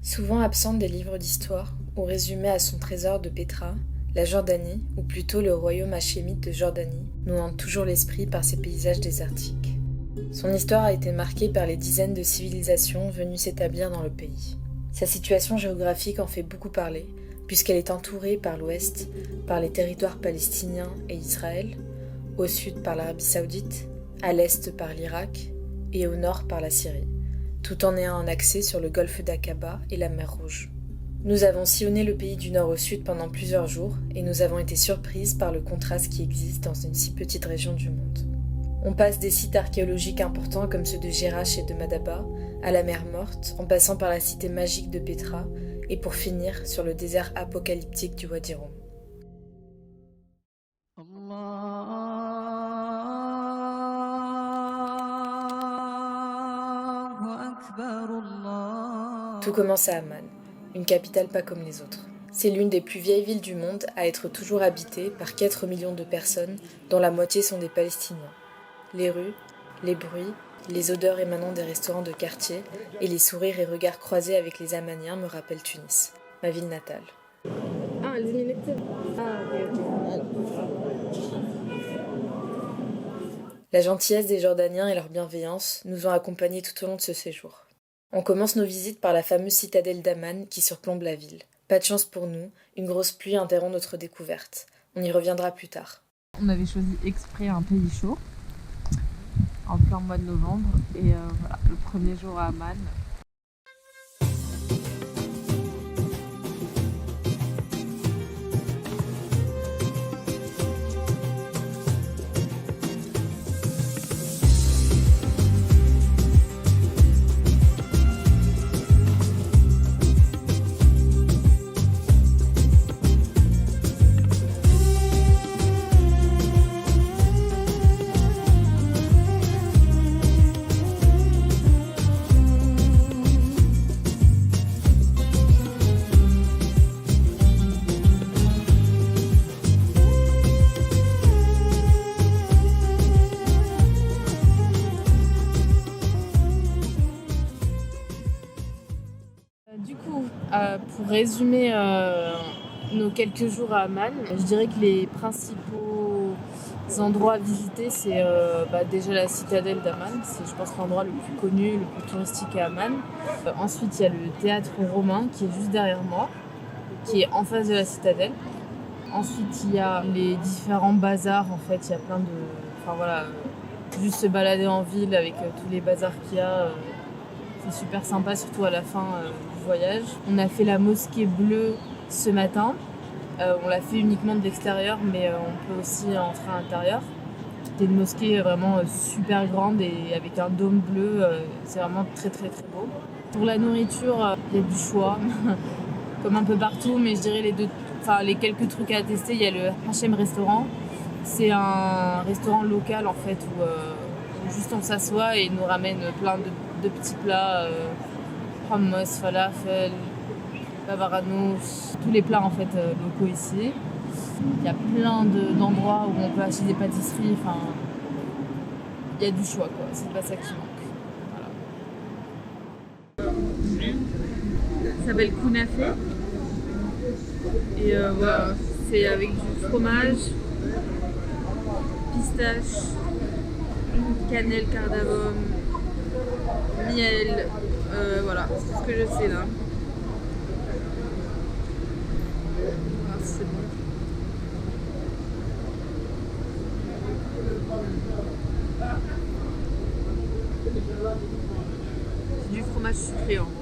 Souvent absente des livres d'histoire ou résumée à son trésor de Pétra, la Jordanie, ou plutôt le royaume hachémite de Jordanie, nous hante toujours l'esprit par ses paysages désertiques. Son histoire a été marquée par les dizaines de civilisations venues s'établir dans le pays. Sa situation géographique en fait beaucoup parler, puisqu'elle est entourée par l'ouest par les territoires palestiniens et Israël, au sud par l'Arabie saoudite, à l'est par l'Irak et au nord par la Syrie, tout en ayant un accès sur le golfe d'Aqaba et la mer Rouge. Nous avons sillonné le pays du nord au sud pendant plusieurs jours et nous avons été surprises par le contraste qui existe dans une si petite région du monde. On passe des sites archéologiques importants comme ceux de Jerash et de Madaba, à la mer Morte, en passant par la cité magique de Pétra, et pour finir sur le désert apocalyptique du Wadi Rum. Tout commence à Amman, une capitale pas comme les autres. C'est l'une des plus vieilles villes du monde à être toujours habitée par 4 millions de personnes, dont la moitié sont des Palestiniens. Les rues, les bruits, les odeurs émanant des restaurants de quartier et les sourires et regards croisés avec les Amaniens me rappellent Tunis, ma ville natale. La gentillesse des Jordaniens et leur bienveillance nous ont accompagnés tout au long de ce séjour. On commence nos visites par la fameuse citadelle d'Amman qui surplombe la ville. Pas de chance pour nous, une grosse pluie interrompt notre découverte. On y reviendra plus tard. On avait choisi exprès un pays chaud, en plein mois de novembre, et voilà, le premier jour à Amman. Pour résumer nos quelques jours à Amman, je dirais que les principaux endroits à visiter, c'est déjà la citadelle d'Amman. C'est, je pense, l'endroit le plus connu, le plus touristique à Amman. Ensuite, il y a le théâtre romain qui est juste derrière moi, qui est en face de la citadelle. Ensuite, il y a les différents bazars. En fait, il y a plein de... Enfin voilà, juste se balader en ville avec tous les bazars qu'il y a. C'est super sympa, surtout à la fin du voyage. On a fait la mosquée bleue ce matin. On l'a fait uniquement de l'extérieur, mais on peut aussi entrer à l'intérieur. C'est une mosquée vraiment super grande et avec un dôme bleu. C'est vraiment très très très beau. Pour la nourriture, il y a du choix, comme un peu partout, mais je dirais les quelques trucs à tester. Il y a le Hachem Restaurant. C'est un restaurant local en fait où juste on s'assoit et ils nous ramènent plein de petits plats, hummus, falafel, bavaranouz, tous les plats en fait locaux ici. Il y a plein d'endroits où on peut acheter des pâtisseries, enfin il y a du choix quoi, c'est pas ça qui manque. Voilà. Ça s'appelle Kounafe et voilà, c'est avec du fromage, pistache, cannelle, cardamome, miel, voilà, c'est ce que je sais là. Ah, c'est bon. C'est du fromage sucré en gros.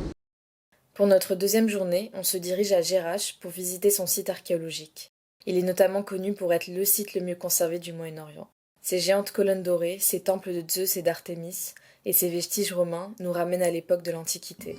Pour notre deuxième journée, on se dirige à Jerash pour visiter son site archéologique. Il est notamment connu pour être le site le mieux conservé du Moyen-Orient. Ses géantes colonnes dorées, ses temples de Zeus et d'Artémis, et ses vestiges romains nous ramènent à l'époque de l'Antiquité.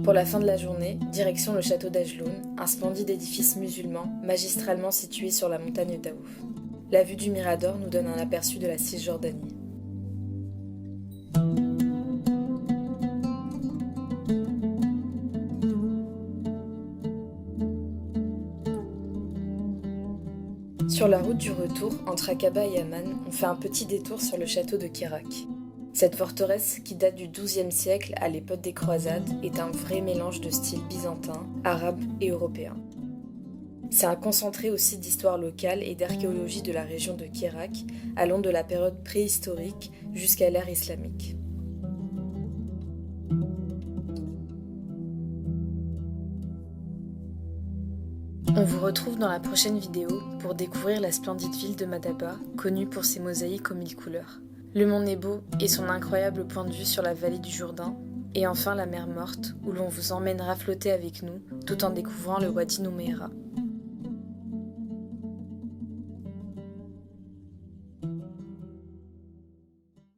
Pour la fin de la journée, direction le château d'Ajloun, un splendide édifice musulman magistralement situé sur la montagne d'Aouf. La vue du Mirador nous donne un aperçu de la Cisjordanie. Sur la route du retour, entre Aqaba et Amman, on fait un petit détour sur le château de Kérak. Cette forteresse, qui date du XIIe siècle à l'époque des croisades, est un vrai mélange de styles byzantin, arabe et européen. C'est un concentré aussi d'histoire locale et d'archéologie de la région de Kérak, allant de la période préhistorique jusqu'à l'ère islamique. On vous retrouve dans la prochaine vidéo pour découvrir la splendide ville de Madaba, connue pour ses mosaïques aux 1000 couleurs. Le mont Nebo et son incroyable point de vue sur la vallée du Jourdain, et enfin la mer Morte où l'on vous emmènera flotter avec nous tout en découvrant le Wadi Nouméra.